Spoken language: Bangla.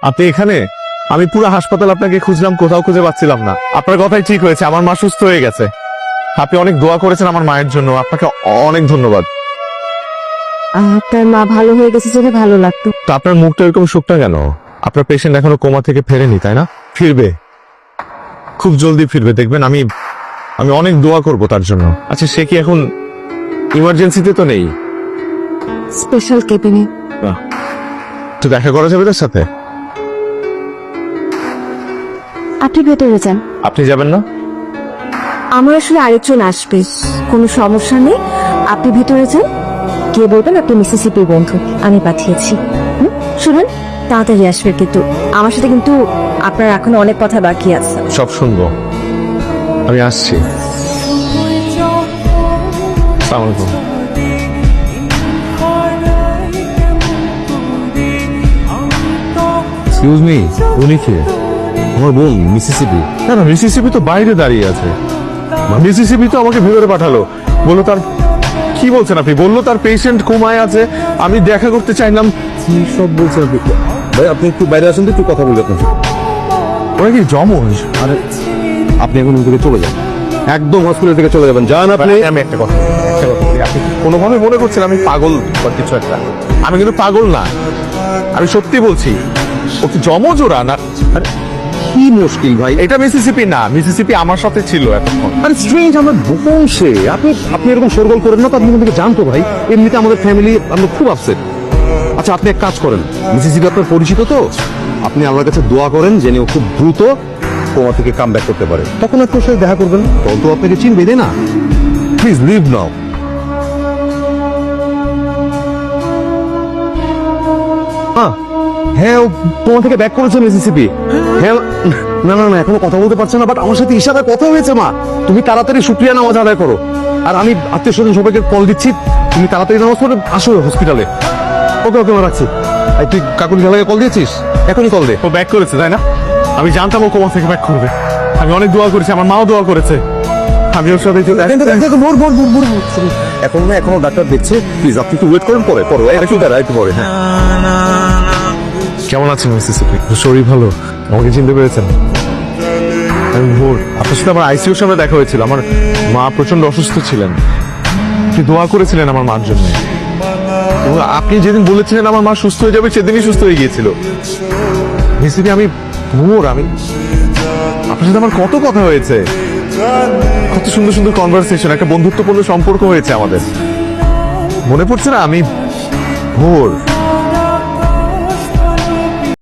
আপনি এখানে? আমি পুরো হাসপাতাল আপনাকে খুঁজলাম, কোথাও খুঁজে পাচ্ছিলাম না। আপনার কথাই ঠিক হয়েছে, আমার মা সুস্থ হয়ে গেছে। আপনি অনেক দোয়া করেছেন আমার মায়ের জন্য, আপনাকে অনেক ধন্যবাদ। আপনার মা ভালো হয়ে গেছে জেনে ভালো লাগতো। তো আপনার মুখটা এরকম শুকনা কেন? আপনার পেশেন্ট এখনো কোমা থেকে ফেরেনি, তাই না? ফিরবে, খুব জলদি ফিরবে, দেখবেন। আমি অনেক দোয়া করব তার জন্য। আচ্ছা, সে কি এখন ইমার্জেন্সিতে তো নেই? স্পেশাল কেবিনে। তো দেখা করা যাবে তার সাথে? আপনি ভেতরে যান। আপনি যাবেন না? আমার আসলে আরেকজন আসবে, কোনো সমস্যা নেই, আপনি ভেতরে যান। কে বলবেন আপনি মিসিসিপির বন্ধু, আমি পাঠিয়েছি। শুনুন, তাড়াতাড়ি আসবে কিন্তু। আমার সাথে কিন্তু আপনার এখন অনেক কথা বাকি আছে। সব শুনবো, আমি আসছি। আসসালামু আলাইকুম। এক্সকিউজ মি, উনি কে? আমার বোন মিসিসিপি। না না, মিসিসিপি তো বাইরে দাঁড়িয়ে আছে। মিসিসিপি তো আমাকে ভেতরে পাঠালো, বললো তার, কি বলছেন আপনি? বললো তার পেশেন্ট কোমায় আছে, আমি দেখা করতে চাইলাম। কি সব বলছেন আপনি? ভাই আপনি একটু বাইরে আসেন তো, একটু কথা বলি আপনার সাথে। ওরা কি জমজ? আরে আপনি এখন ওই দিকে চলে যান, একদম হসপিটাল থেকে চলে যাবেন। যান আপনি। আমি একটা কথা বলি, আপনি কোনোভাবে মনে করছেন আমি পাগল বা কিছু একটা? আমি কিন্তু পাগল না, আমি সত্যি বলছি। ও কি জমজ ওরা না? আরে কি মুশকিল ভাই? এটা মিসিসিপি না, মিসিসিপি আমার সাথে ছিল এতক্ষণ। আরে স্ট্রেঞ্জ, আমার বোন সে। আপনি এরকম শোরগোল করেন না তো, আপনি কিন্তু জানতো ভাই। এমনিতে আমাদের ফ্যামিলি, আমরা খুব আপসেট। আচ্ছা আপনি এক কাজ করেন, মিসিসিপি আপনার পরিচিত তো, আপনি আমার কাছে দোয়া করেন যেন ও খুব দ্রুত কোমা থেকে কাম ব্যাক করতে পারে। তখন একটু ওর সাথে দেখা করবেন, তখন তো আপনাকে চিনবে, তাই না? প্লিজ লিভ নাও। হ্যাঁ, ও কোমা থেকে ব্যাক করেছে মিসিসিপি। হ্যাঁ, না না না, এখনো কথা বলতে পারছে না, বাট আমার সাথে ইশারায় কথা হয়েছে। মা, তুমি তাড়াতাড়ি শুকরিয়া নামাজ আদায় করো, আর আমি আত্মীয় স্বজন সবাইকে কল দিচ্ছি, তুমি তাড়াতাড়ি নামাজ পড়ে আসো হসপিটালে। ওকে ওকে, মা রাখছি। এই তুই কাকুলি খেলাকে কল দিয়েছিস? এখনই কল দে। ও ব্যাক করেছে, তাই না? আমি জানতাম ও কোমা থেকে ব্যাক করবে। আমি অনেক দোয়া করেছি, আমার মাও দোয়া করেছে। আমি ওর সাথে এখন না, এখনো ডাক্তার দেখছে। প্লিজ আপনি একটু ওয়েট করেন, পরে পরে একটু দাঁড়া, একটু পরে। হ্যাঁ, কেমন আছেন মিসিসিপি? শরীর ভালো? আমাকে চিনতে পেরেছেন? আমি ভোর, আপনার সাথে আমার আইসিইউর সামনে দেখা হয়েছিল। আমার মা প্রচন্ড অসুস্থ ছিলেন, আপনি দোয়া করেছিলেন আমার মার জন্য। এবং আপনি যেদিন বলেছিলেন আমার মা সুস্থ হয়ে যাবে, সেদিনই সুস্থ হয়ে গিয়েছিল। মিসিসিপি, আমি ভোর, আপনার সাথে আমার কত কথা হয়েছে, কত সুন্দর সুন্দর কনভারসেশন, একটা বন্ধুত্বপূর্ণ সম্পর্ক হয়েছে আমাদের। মনে পড়ছে না? আমি ভোর।